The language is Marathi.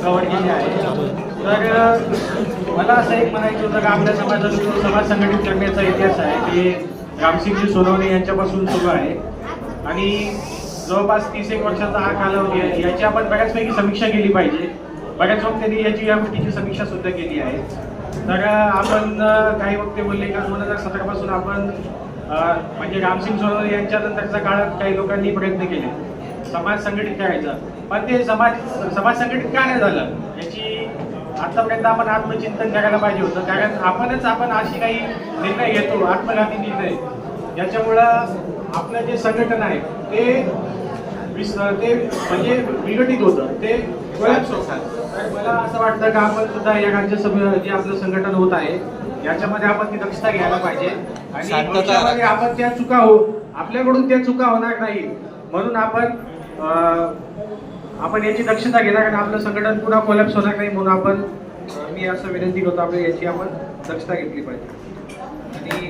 कव्हर केली आहे. तर मला असं एक म्हणायचं होतं की आपल्या समाजात जो समाज संघटित करण्याचा इतिहास आहे ते रामसिंगजी सोनवणे यांच्यापासून सुरू आहे आणि जवळपास 30 वर्षाचा हा कालावधी आहे. याची आपण बऱ्याचपैकी समीक्षा केली पाहिजे. बऱ्याच वक्त्यांनी याची या गोष्टीची समीक्षा सुद्धा केली आहे. तर आपण काही वक्ते बोलले का 2017 पासून आपण म्हणजे रामसिंग सोनवणे यांच्यानंतरच्या काळात काही लोकांनी प्रयत्न केले समाज संघटित करायचा, पण ते समाज संघटित का नाही झालं याची आतापर्यंत आपण आत्मचिंतन करायला पाहिजे होतं. कारण आपण अशी काही निर्णय घेतो आत्मघाती निर्णय, ज्याच्यामुळं आपलं जे संघटन आहे ते म्हणजे विघटित होतं, ते कोलॅप्स होतात. तर मला असं वाटतं की आपण सुद्धा या राज्यसभेत जे आपलं संघटन होत आहे याच्यामध्ये आपण ती दक्षता घ्यायला पाहिजे आणि भविष्यामध्ये आपण त्या चुका आपल्याकडून त्या चुका होणार नाही म्हणून आपण याची दक्षता घेणार आणि आपलं संघटन पुन्हा कोलॅप्स होणार नाही म्हणून आपण मी असं विनंती करतो आपण याची आपण दक्षता घेतली पाहिजे. आणि